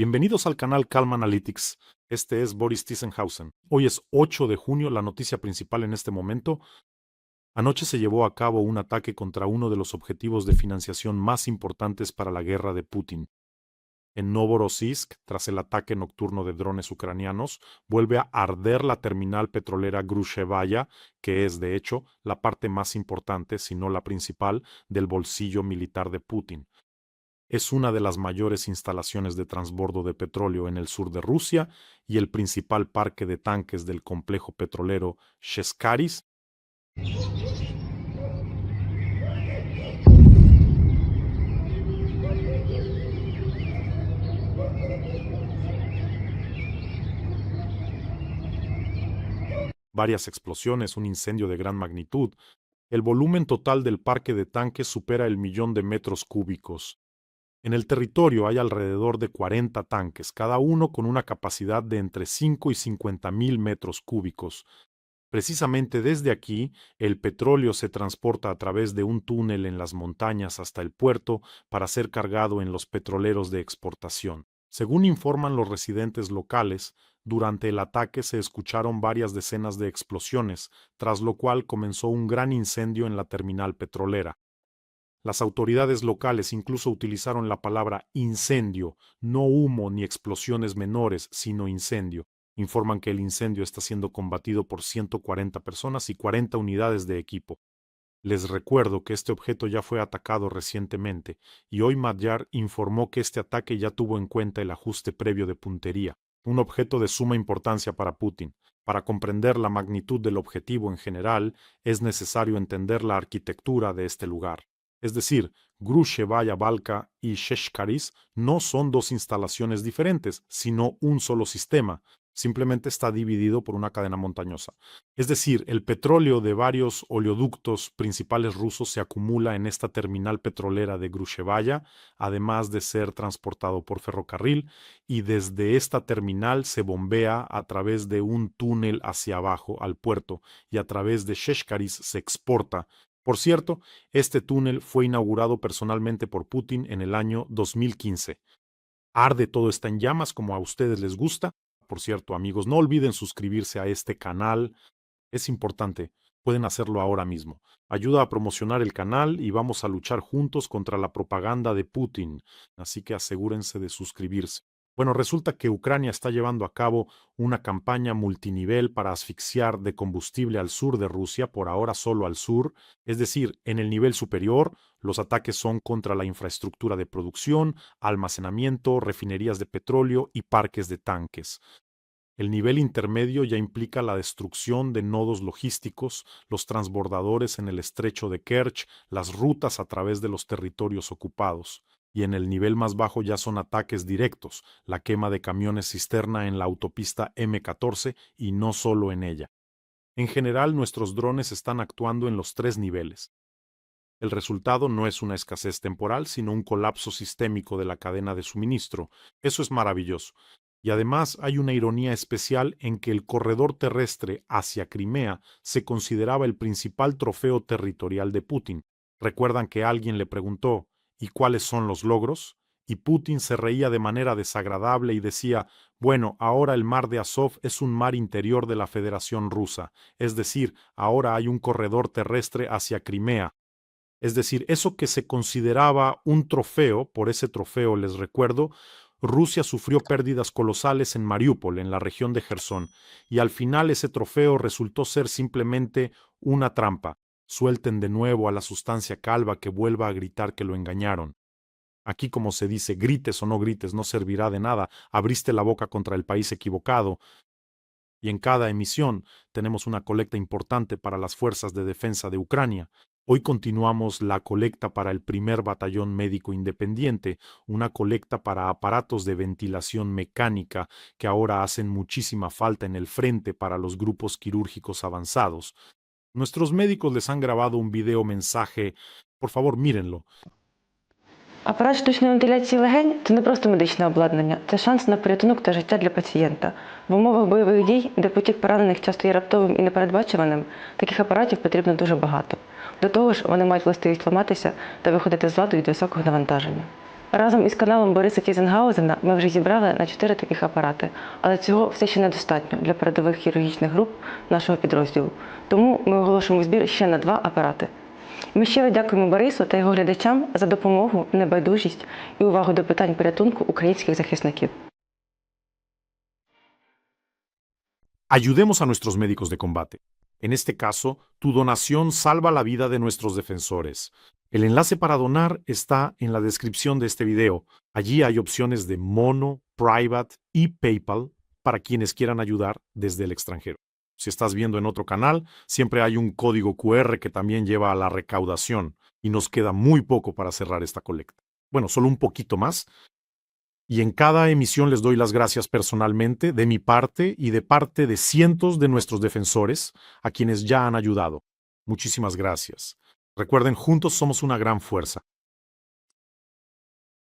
Bienvenidos al canal Calm Analytics. Este es Boris Tissenhausen. Hoy es 8 de junio, la noticia principal en este momento. Anoche se llevó a cabo un ataque contra uno de los objetivos de financiación más importantes para la guerra de Putin. En Novorossiysk, tras el ataque nocturno de drones ucranianos, vuelve a arder la terminal petrolera Grushevaya, que es, de hecho, la parte más importante, si no la principal, del bolsillo militar de Putin. Es una de las mayores instalaciones de transbordo de petróleo en el sur de Rusia y el principal parque de tanques del complejo petrolero Sheshkaris. Varias explosiones, un incendio de gran magnitud. El volumen total del parque de tanques supera el 1.000.000 de metros cúbicos. En el territorio hay alrededor de 40 tanques, cada uno con una capacidad de entre 5 y 50.000 metros cúbicos. Precisamente desde aquí, el petróleo se transporta a través de un túnel en las montañas hasta el puerto para ser cargado en los petroleros de exportación. Según informan los residentes locales, durante el ataque se escucharon varias decenas de explosiones, tras lo cual comenzó un gran incendio en la terminal petrolera. Las autoridades locales incluso utilizaron la palabra incendio, no humo ni explosiones menores, sino incendio. Informan que el incendio está siendo combatido por 140 personas y 40 unidades de equipo. Les recuerdo que este objeto ya fue atacado recientemente y hoy Madyar informó que este ataque ya tuvo en cuenta el ajuste previo de puntería, un objeto de suma importancia para Putin. Para comprender la magnitud del objetivo en general, es necesario entender la arquitectura de este lugar. Es decir, Grushevaya Balka y Sheshkaris no son dos instalaciones diferentes, sino un solo sistema. Simplemente está dividido por una cadena montañosa. Es decir, el petróleo de varios oleoductos principales rusos se acumula en esta terminal petrolera de Grushevaya, además de ser transportado por ferrocarril, y desde esta terminal se bombea a través de un túnel hacia abajo al puerto y a través de Sheshkaris se exporta. Por cierto, este túnel fue inaugurado personalmente por Putin en el año 2015. Arde, todo está en llamas como a ustedes les gusta. Por cierto, amigos, no olviden suscribirse a este canal. Es importante, pueden hacerlo ahora mismo. Ayuda a promocionar el canal y vamos a luchar juntos contra la propaganda de Putin, así que asegúrense de suscribirse. Bueno, resulta que Ucrania está llevando a cabo una campaña multinivel para asfixiar de combustible al sur de Rusia, por ahora solo al sur, es decir, en el nivel superior, los ataques son contra la infraestructura de producción, almacenamiento, refinerías de petróleo y parques de tanques. El nivel intermedio ya implica la destrucción de nodos logísticos, los transbordadores en el estrecho de Kerch, las rutas a través de los territorios ocupados. Y en el nivel más bajo ya son ataques directos, la quema de camiones cisterna en la autopista M14 y no solo en ella. En general, nuestros drones están actuando en los tres niveles. El resultado no es una escasez temporal, sino un colapso sistémico de la cadena de suministro. Eso es maravilloso. Y además hay una ironía especial en que el corredor terrestre hacia Crimea se consideraba el principal trofeo territorial de Putin. Recuerdan que alguien le preguntó, ¿y cuáles son los logros? Y Putin se reía de manera desagradable y decía, bueno, ahora el mar de Azov es un mar interior de la Federación Rusa, es decir, ahora hay un corredor terrestre hacia Crimea. Es decir, eso que se consideraba un trofeo, por ese trofeo les recuerdo, Rusia sufrió pérdidas colosales en Mariúpol, en la región de Jersón, y al final ese trofeo resultó ser simplemente una trampa. Suelten de nuevo a la sustancia calva que vuelva a gritar que lo engañaron. Aquí, como se dice, grites o no grites, no servirá de nada. Abriste la boca contra el país equivocado. Y en cada emisión tenemos una colecta importante para las fuerzas de defensa de Ucrania. Hoy continuamos la colecta para el primer batallón médico independiente, una colecta para aparatos de ventilación mecánica que ahora hacen muchísima falta en el frente para los grupos quirúrgicos avanzados. Nuestros médicos les han grabado un video mensaje, por favor mírenlo. Апарат штучної вентиляції легень – це не просто медичне обладнання, це шанс на порятунок та життя для пацієнта. В умовах бойових дій, де потік поранених часто є раптовим і непередбачуваним, таких апаратів потрібно дуже багато. До того ж, вони мають властивість ламатися та виходити з ладу від високого навантаження. Разом із каналом Бориса Тізенгаузена ми вже зібрали на 4 таких апарати, але цього все ще недостатньо для передових хірургічних груп нашого підрозділу. Тому ми оголошуємо збір ще на 2 апарати. Ми щиро дякуємо Борису та його глядачам за допомогу, небайдужість і увагу до питань порятунку українських захисників. Ayudemos a nuestros médicos de combate. En este caso, tu donación salva la vida de nuestros defensores. El enlace para donar está en la descripción de este video. Allí hay opciones de Mono, Private y PayPal para quienes quieran ayudar desde el extranjero. Si estás viendo en otro canal, siempre hay un código QR que también lleva a la recaudación y nos queda muy poco para cerrar esta colecta. Bueno, solo un poquito más. Y en cada emisión les doy las gracias personalmente, de mi parte y de parte de cientos de nuestros defensores, a quienes ya han ayudado. Muchísimas gracias. Recuerden, juntos somos una gran fuerza.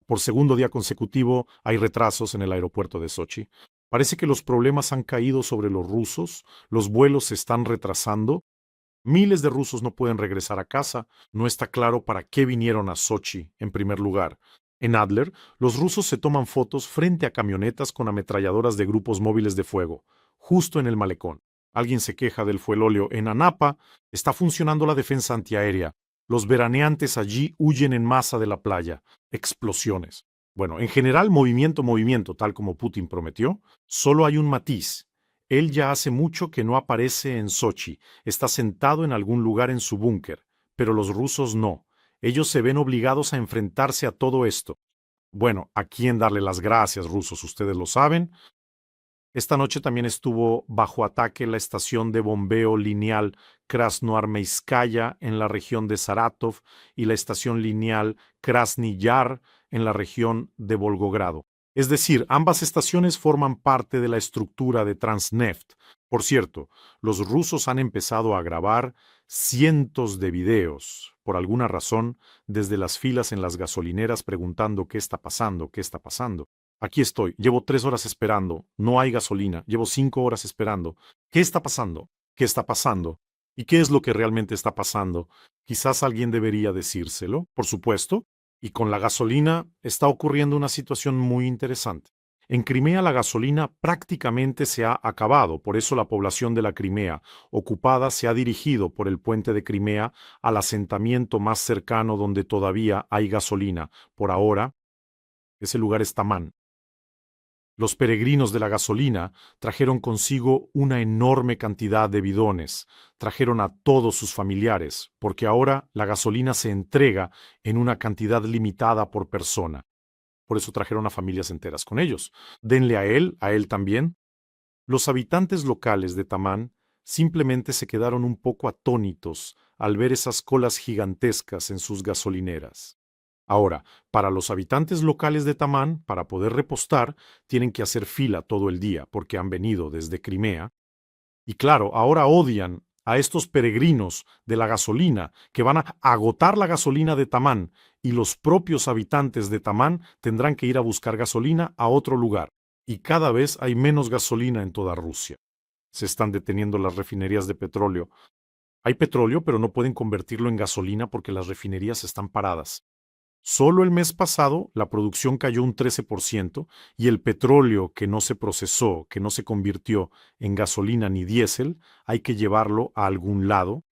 Por segundo día consecutivo hay retrasos en el aeropuerto de Sochi. Parece que los problemas han caído sobre los rusos, los vuelos se están retrasando. Miles de rusos no pueden regresar a casa. No está claro para qué vinieron a Sochi, en primer lugar. En Adler, los rusos se toman fotos frente a camionetas con ametralladoras de grupos móviles de fuego, justo en el malecón. Alguien se queja del fuelóleo en Anapa, está funcionando la defensa antiaérea. Los veraneantes allí huyen en masa de la playa. Explosiones. Bueno, en general, movimiento, tal como Putin prometió. Solo hay un matiz. Él ya hace mucho que no aparece en Sochi, está sentado en algún lugar en su búnker, pero los rusos no. Ellos se ven obligados a enfrentarse a todo esto. Bueno, ¿a quién darle las gracias, rusos? Ustedes lo saben. Esta noche también estuvo bajo ataque la estación de bombeo lineal Krasnoarmeyskaya en la región de Saratov y la estación lineal Krasny Yar en la región de Volgogrado. Es decir, ambas estaciones forman parte de la estructura de Transneft. Por cierto, los rusos han empezado a grabar cientos de videos, por alguna razón, desde las filas en las gasolineras preguntando qué está pasando, qué está pasando. Aquí estoy, llevo 3 horas esperando, no hay gasolina, llevo 5 horas esperando. ¿Qué está pasando? ¿Qué está pasando? ¿Y qué es lo que realmente está pasando? Quizás alguien debería decírselo, por supuesto. Y con la gasolina está ocurriendo una situación muy interesante. En Crimea la gasolina prácticamente se ha acabado, por eso la población de la Crimea ocupada se ha dirigido por el puente de Crimea al asentamiento más cercano donde todavía hay gasolina. Por ahora, ese lugar es Tamán. Los peregrinos de la gasolina trajeron consigo una enorme cantidad de bidones, trajeron a todos sus familiares, porque ahora la gasolina se entrega en una cantidad limitada por persona. Por eso trajeron a familias enteras con ellos. Denle a él también. Los habitantes locales de Tamán simplemente se quedaron un poco atónitos al ver esas colas gigantescas en sus gasolineras. Ahora, para los habitantes locales de Tamán, para poder repostar, tienen que hacer fila todo el día porque han venido desde Crimea. Y claro, ahora odian a estos peregrinos de la gasolina que van a agotar la gasolina de Tamán y los propios habitantes de Tamán tendrán que ir a buscar gasolina a otro lugar. Y cada vez hay menos gasolina en toda Rusia. Se están deteniendo las refinerías de petróleo. Hay petróleo, pero no pueden convertirlo en gasolina porque las refinerías están paradas. Solo el mes pasado la producción cayó un 13% y el petróleo que no se procesó, que no se convirtió en gasolina ni diésel, hay que llevarlo a algún lado.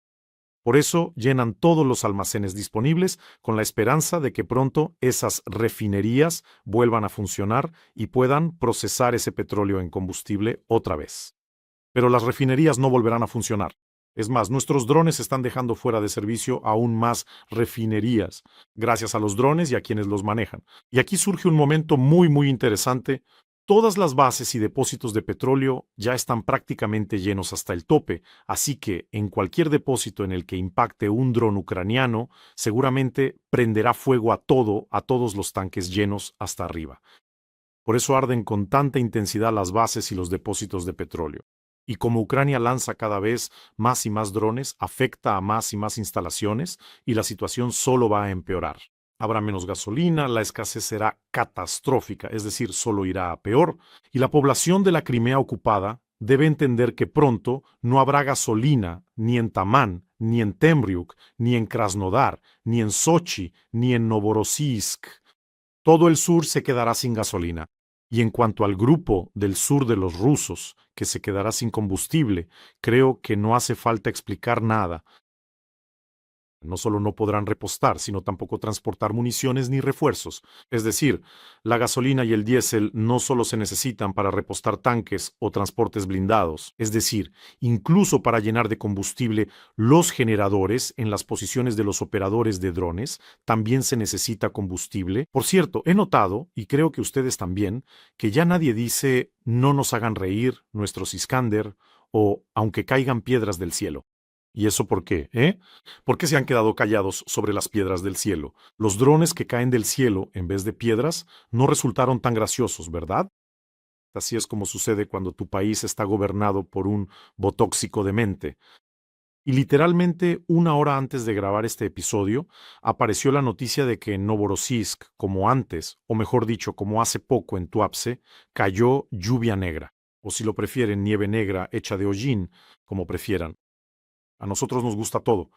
Por eso llenan todos los almacenes disponibles con la esperanza de que pronto esas refinerías vuelvan a funcionar y puedan procesar ese petróleo en combustible otra vez. Pero las refinerías no volverán a funcionar. Es más, nuestros drones están dejando fuera de servicio aún más refinerías, gracias a los drones y a quienes los manejan. Y aquí surge un momento muy interesante. Todas las bases y depósitos de petróleo ya están prácticamente llenos hasta el tope, así que en cualquier depósito en el que impacte un dron ucraniano, seguramente prenderá fuego a todos los tanques llenos hasta arriba. Por eso arden con tanta intensidad las bases y los depósitos de petróleo. Y como Ucrania lanza cada vez más y más drones, afecta a más y más instalaciones y la situación solo va a empeorar. Habrá menos gasolina, la escasez será catastrófica, es decir, solo irá a peor, y la población de la Crimea ocupada debe entender que pronto no habrá gasolina ni en Tamán, ni en Temriuk, ni en Krasnodar, ni en Sochi, ni en Novorossiysk. todo el sur se quedará sin gasolina. Y en cuanto al grupo del sur de los rusos, que se quedará sin combustible, creo que no hace falta explicar nada. No solo no podrán repostar, sino tampoco transportar municiones ni refuerzos. Es decir, la gasolina y el diésel no solo se necesitan para repostar tanques o transportes blindados, es decir, incluso para llenar de combustible los generadores en las posiciones de los operadores de drones, también se necesita combustible. Por cierto, he notado, y creo que ustedes también, que ya nadie dice no nos hagan reír, nuestros Iskander, o aunque caigan piedras del cielo. ¿Y eso por qué, eh? ¿Por qué se han quedado callados sobre las piedras del cielo? Los drones que caen del cielo en vez de piedras no resultaron tan graciosos, ¿verdad? Así es como sucede cuando tu país está gobernado por un botóxico demente. Y literalmente una hora antes de grabar este episodio, apareció la noticia de que en Novorossiysk, como antes, o mejor dicho, como hace poco en Tuapse, cayó lluvia negra, o si lo prefieren, nieve negra hecha de hollín, como prefieran. A nosotros nos gusta todo.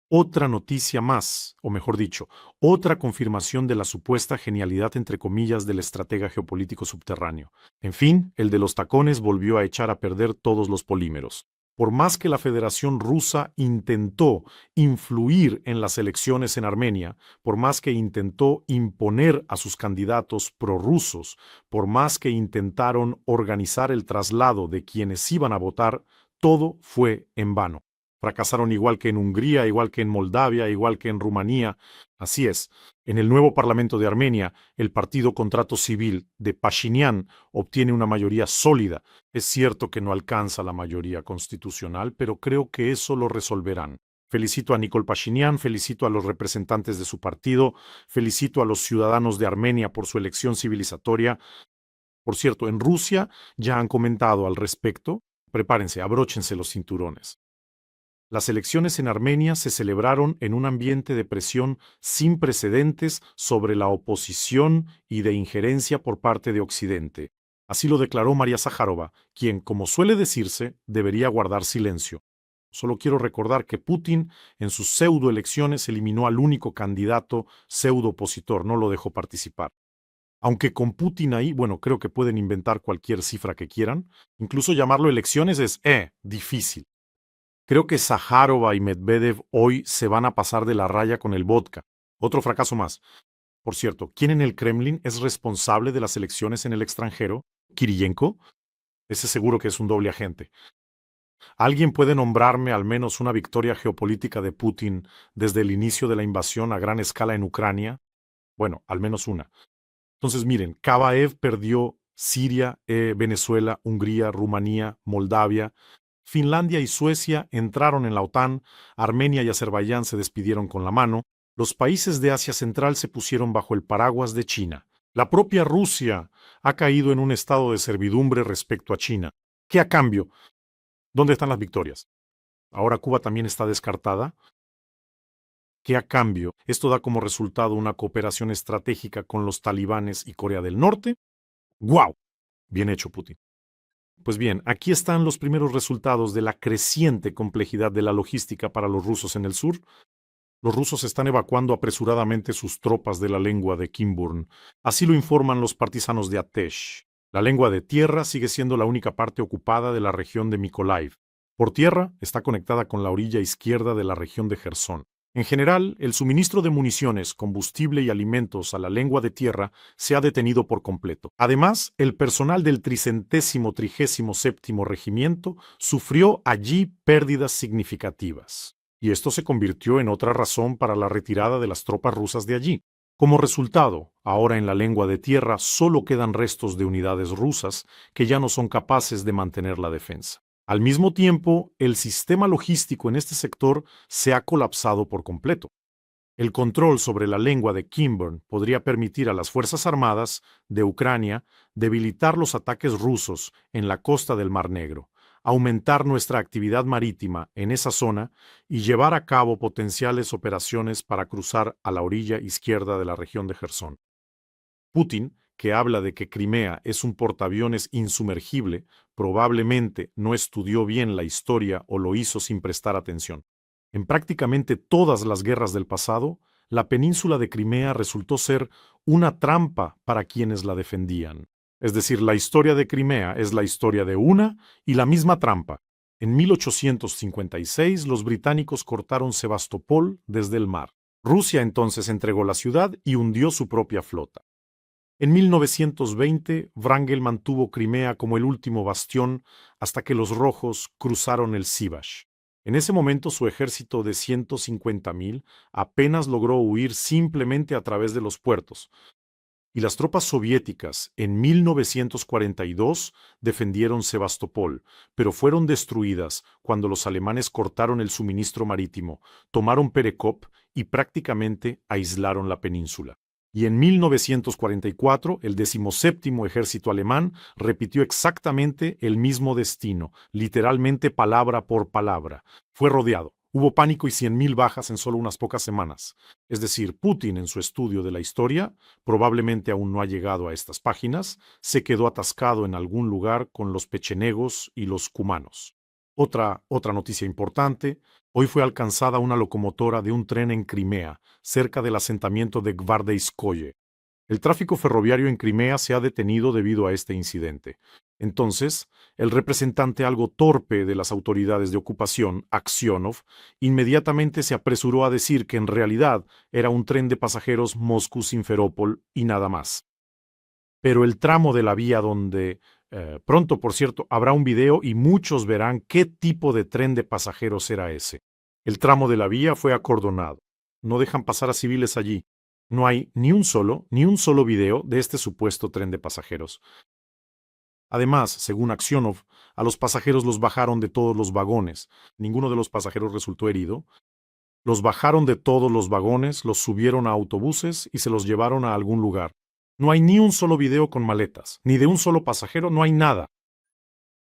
Otra noticia más, o mejor dicho, otra confirmación de la supuesta genialidad entre comillas del estratega geopolítico subterráneo. En fin, el de los tacones volvió a echar a perder todos los polímeros. Por más que la Federación Rusa intentó influir en las elecciones en Armenia, por más que intentó imponer a sus candidatos prorrusos, por más que intentaron organizar el traslado de quienes iban a votar, todo fue en vano. Fracasaron igual que en Hungría, igual que en Moldavia, igual que en Rumanía. Así es, en el nuevo Parlamento de Armenia, el partido Contrato Civil de Pashinyan obtiene una mayoría sólida. Es cierto que no alcanza la mayoría constitucional, pero creo que eso lo resolverán. Felicito a Nikol Pashinyan, felicito a los representantes de su partido, felicito a los ciudadanos de Armenia por su elección civilizatoria. Por cierto, en Rusia ya han comentado al respecto. Prepárense, abróchense los cinturones. Las elecciones en Armenia se celebraron en un ambiente de presión sin precedentes sobre la oposición y de injerencia por parte de Occidente. Así lo declaró María Sájarova, quien, como suele decirse, debería guardar silencio. Solo quiero recordar que Putin, en sus pseudoelecciones, eliminó al único candidato pseudo-opositor, no lo dejó participar. Aunque con Putin ahí, bueno, creo que pueden inventar cualquier cifra que quieran. Incluso llamarlo elecciones es, difícil. Creo que Sájarova y Medvedev hoy se van a pasar de la raya con el vodka. Otro fracaso más. Por cierto, ¿quién en el Kremlin es responsable de las elecciones en el extranjero? ¿Kiriyenko? Ese seguro que es un doble agente. ¿Alguien puede nombrarme al menos una victoria geopolítica de Putin desde el inicio de la invasión a gran escala en Ucrania? Bueno, al menos una. Entonces, miren, Kavaev perdió Siria, Venezuela, Hungría, Rumanía, Moldavia. Finlandia y Suecia entraron en la OTAN, Armenia y Azerbaiyán se despidieron con la mano, los países de Asia Central se pusieron bajo el paraguas de China. La propia Rusia ha caído en un estado de servidumbre respecto a China. ¿Qué a cambio? ¿Dónde están las victorias? ¿Ahora Cuba también está descartada? ¿Qué a cambio? Esto da como resultado una cooperación estratégica con los talibanes y Corea del Norte. ¡Guau! Bien hecho, Putin. Pues bien, aquí están los primeros resultados de la creciente complejidad de la logística para los rusos en el sur. Los rusos están evacuando apresuradamente sus tropas de la lengua de Kimburn. Así lo informan los partisanos de Atesh. La lengua de tierra sigue siendo la única parte ocupada de la región de Mykolaiv. Por tierra está conectada con la orilla izquierda de la región de Jersón. En general, el suministro de municiones, combustible y alimentos a la lengua de tierra se ha detenido por completo. Además, el personal del 337º Regimiento sufrió allí pérdidas significativas. Y esto se convirtió en otra razón para la retirada de las tropas rusas de allí. Como resultado, ahora en la lengua de tierra solo quedan restos de unidades rusas que ya no son capaces de mantener la defensa. Al mismo tiempo, el sistema logístico en este sector se ha colapsado por completo. El control sobre la lengua de Kimburn podría permitir a las Fuerzas Armadas de Ucrania debilitar los ataques rusos en la costa del Mar Negro, aumentar nuestra actividad marítima en esa zona y llevar a cabo potenciales operaciones para cruzar a la orilla izquierda de la región de Jersón. Putin, que habla de que Crimea es un portaaviones insumergible, probablemente no estudió bien la historia o lo hizo sin prestar atención. En prácticamente todas las guerras del pasado, la península de Crimea resultó ser una trampa para quienes la defendían. Es decir, la historia de Crimea es la historia de una y la misma trampa. En 1856 los británicos cortaron Sebastopol desde el mar. Rusia entonces entregó la ciudad y hundió su propia flota. En 1920, Wrangel mantuvo Crimea como el último bastión hasta que los rojos cruzaron el Sivash. En ese momento su ejército de 150.000 apenas logró huir simplemente a través de los puertos, y las tropas soviéticas en 1942 defendieron Sebastopol, pero fueron destruidas cuando los alemanes cortaron el suministro marítimo, tomaron Perekop y prácticamente aislaron la península. Y en 1944, el 17º ejército alemán repitió exactamente el mismo destino, literalmente palabra por palabra. Fue rodeado. Hubo pánico y 100.000 bajas en solo unas pocas semanas. Es decir, Putin, en su estudio de la historia, probablemente aún no ha llegado a estas páginas, se quedó atascado en algún lugar con los pechenegos y los cumanos. Otra noticia importante: hoy fue alcanzada una locomotora de un tren en Crimea, cerca del asentamiento de Gvardeyskoye. El tráfico ferroviario en Crimea se ha detenido debido a este incidente. Entonces, el representante algo torpe de las autoridades de ocupación, Aksionov, inmediatamente se apresuró a decir que en realidad era un tren de pasajeros Moscú-Simferópol y nada más. Pero el tramo de la vía donde, pronto por cierto, habrá un video y muchos verán qué tipo de tren de pasajeros era ese. El tramo de la vía fue acordonado. No dejan pasar a civiles allí. No hay ni un solo video de este supuesto tren de pasajeros. Además, según Aksionov, a los pasajeros los bajaron de todos los vagones. Ninguno de los pasajeros resultó herido. Los bajaron de todos los vagones, los subieron a autobuses y se los llevaron a algún lugar. No hay ni un solo video con maletas, ni de un solo pasajero, no hay nada.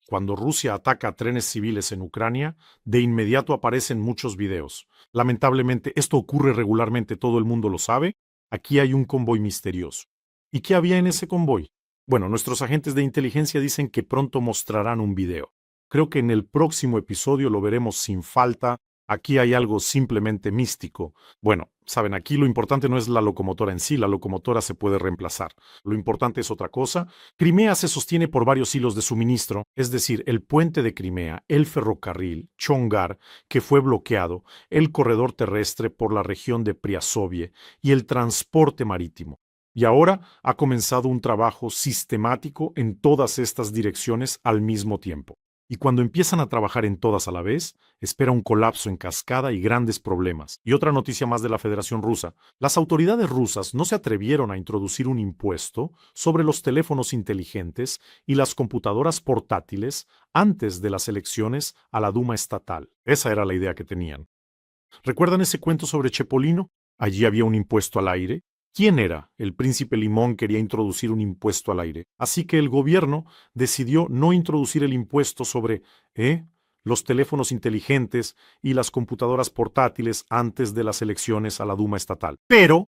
Cuando Rusia ataca a trenes civiles en Ucrania, de inmediato aparecen muchos videos. Lamentablemente, esto ocurre regularmente, todo el mundo lo sabe. Aquí hay un convoy misterioso. ¿Y qué había en ese convoy? Bueno, nuestros agentes de inteligencia dicen que pronto mostrarán un video. Creo que en el próximo episodio lo veremos sin falta. Aquí hay algo simplemente místico. Bueno, saben, aquí lo importante no es la locomotora en sí, la locomotora se puede reemplazar. Lo importante es otra cosa. Crimea se sostiene por varios hilos de suministro, es decir, el puente de Crimea, el ferrocarril, Chongar, que fue bloqueado, el corredor terrestre por la región de Priazovie y el transporte marítimo. Y ahora ha comenzado un trabajo sistemático en todas estas direcciones al mismo tiempo. Y cuando empiezan a trabajar en todas a la vez, espera un colapso en cascada y grandes problemas. Y otra noticia más de la Federación Rusa: las autoridades rusas no se atrevieron a introducir un impuesto sobre los teléfonos inteligentes y las computadoras portátiles antes de las elecciones a la Duma estatal. Esa era la idea que tenían. ¿Recuerdan ese cuento sobre Chepolino? Allí había un impuesto al aire. ¿Quién era? El príncipe Limón quería introducir un impuesto al aire. Así que el gobierno decidió no introducir el impuesto sobre los teléfonos inteligentes y las computadoras portátiles antes de las elecciones a la Duma estatal. Pero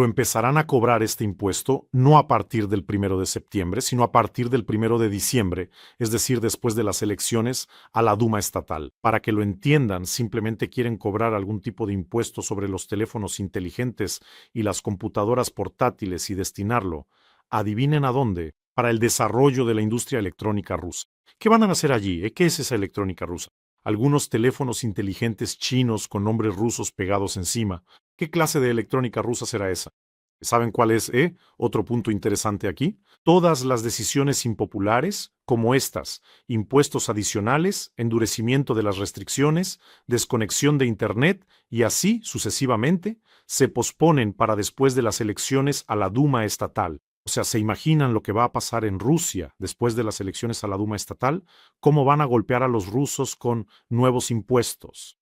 empezarán a cobrar este impuesto no a partir del 1 de septiembre, sino a partir del 1 de diciembre, es decir, después de las elecciones a la Duma estatal. Para que lo entiendan, simplemente quieren cobrar algún tipo de impuesto sobre los teléfonos inteligentes y las computadoras portátiles y destinarlo, adivinen a dónde, para el desarrollo de la industria electrónica rusa. ¿Qué van a hacer allí? ¿Qué es esa electrónica rusa? Algunos teléfonos inteligentes chinos con nombres rusos pegados encima. ¿Qué clase de electrónica rusa será esa? ¿Saben cuál es, otro punto interesante aquí? Todas las decisiones impopulares, como estas: impuestos adicionales, endurecimiento de las restricciones, desconexión de Internet y así sucesivamente, se posponen para después de las elecciones a la Duma estatal. O sea, ¿se imaginan lo que va a pasar en Rusia después de las elecciones a la Duma estatal? ¿Cómo van a golpear a los rusos con nuevos impuestos?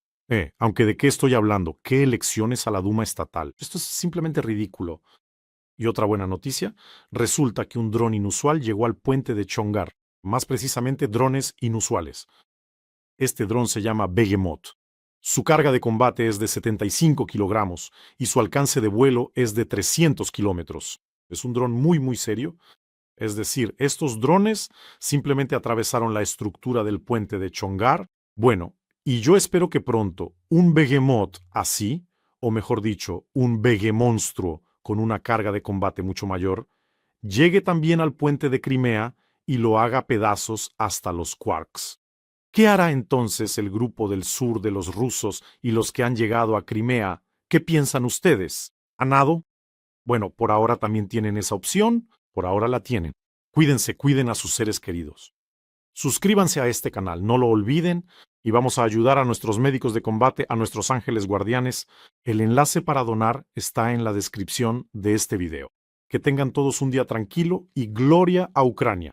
Aunque ¿de qué estoy hablando? ¿Qué elecciones a la Duma estatal? Esto es simplemente ridículo. Y otra buena noticia: resulta que un dron inusual llegó al puente de Chongar, más precisamente drones inusuales. Este dron se llama Behemoth. Su carga de combate es de 75 kilogramos y su alcance de vuelo es de 300 kilómetros. Es un dron muy, muy serio. Es decir, estos drones simplemente atravesaron la estructura del puente de Chongar. Bueno, y yo espero que pronto un Behemoth así, o mejor dicho, un Behemonstruo con una carga de combate mucho mayor, llegue también al puente de Crimea y lo haga pedazos hasta los quarks. ¿Qué hará entonces el grupo del sur de los rusos y los que han llegado a Crimea? ¿Qué piensan ustedes? ¿A nado? Bueno, por ahora también tienen esa opción, por ahora la tienen. Cuídense, cuiden a sus seres queridos. Suscríbanse a este canal, no lo olviden, y vamos a ayudar a nuestros médicos de combate, a nuestros ángeles guardianes. El enlace para donar está en la descripción de este video. Que tengan todos un día tranquilo y gloria a Ucrania.